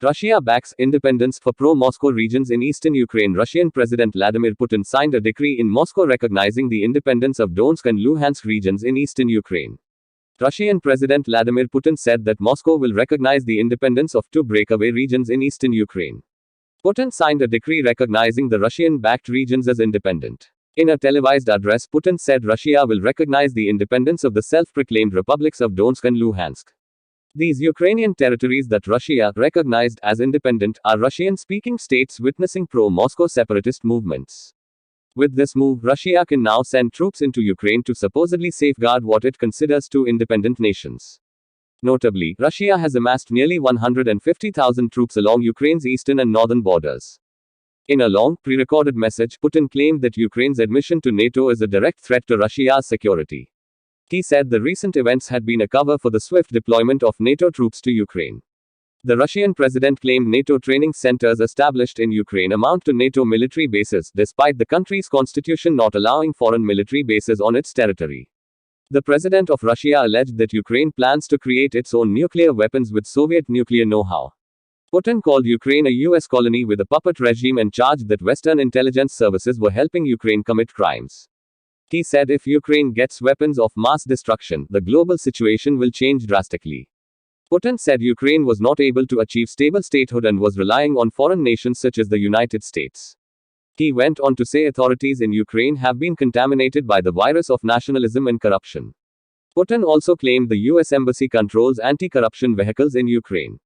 Russia backs independence for pro-Moscow regions in eastern Ukraine. Russian President Vladimir Putin signed a decree in Moscow recognizing the independence of Donetsk and Luhansk regions in eastern Ukraine. Russian President Vladimir Putin said that Moscow will recognize the independence of two breakaway regions in eastern Ukraine. Putin signed a decree recognizing the Russian-backed regions as independent. In a televised address, Putin said Russia will recognize the independence of the self-proclaimed republics of Donetsk and Luhansk. These Ukrainian territories that Russia recognized as independent are Russian-speaking states witnessing pro-Moscow separatist movements. With this move, Russia can now send troops into Ukraine to supposedly safeguard what it considers two independent nations. Notably, Russia has amassed nearly 150,000 troops along Ukraine's eastern and northern borders. In a long, pre-recorded message, Putin claimed that Ukraine's admission to NATO is a direct threat to Russia's security. He said the recent events had been a cover for the swift deployment of NATO troops to Ukraine. The Russian president claimed NATO training centers established in Ukraine amount to NATO military bases, despite the country's constitution not allowing foreign military bases on its territory. The president of Russia alleged that Ukraine plans to create its own nuclear weapons with Soviet nuclear know-how. Putin called Ukraine a US colony with a puppet regime and charged that Western intelligence services were helping Ukraine commit crimes. He said if Ukraine gets weapons of mass destruction, the global situation will change drastically. Putin said Ukraine was not able to achieve stable statehood and was relying on foreign nations such as the United States. He went on to say authorities in Ukraine have been contaminated by the virus of nationalism and corruption. Putin also claimed the US embassy controls anti-corruption vehicles in Ukraine.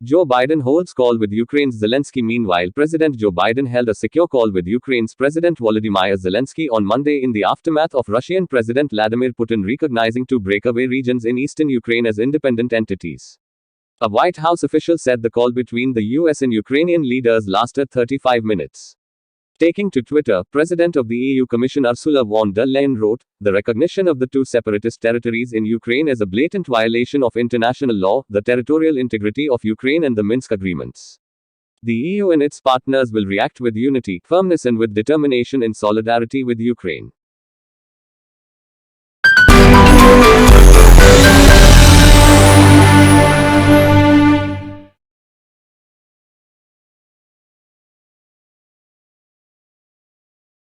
Joe Biden holds call with Ukraine's Zelensky. Meanwhile, President Joe Biden held a secure call with Ukraine's President Volodymyr Zelensky on Monday in the aftermath of Russian President Vladimir Putin recognizing two breakaway regions in eastern Ukraine as independent entities. A White House official said the call between the US and Ukrainian leaders lasted 35 minutes. Taking to Twitter, President of the EU Commission Ursula von der Leyen wrote, "The recognition of the two separatist territories in Ukraine is a blatant violation of international law, the territorial integrity of Ukraine and the Minsk agreements. The EU and its partners will react with unity, firmness and with determination in solidarity with Ukraine."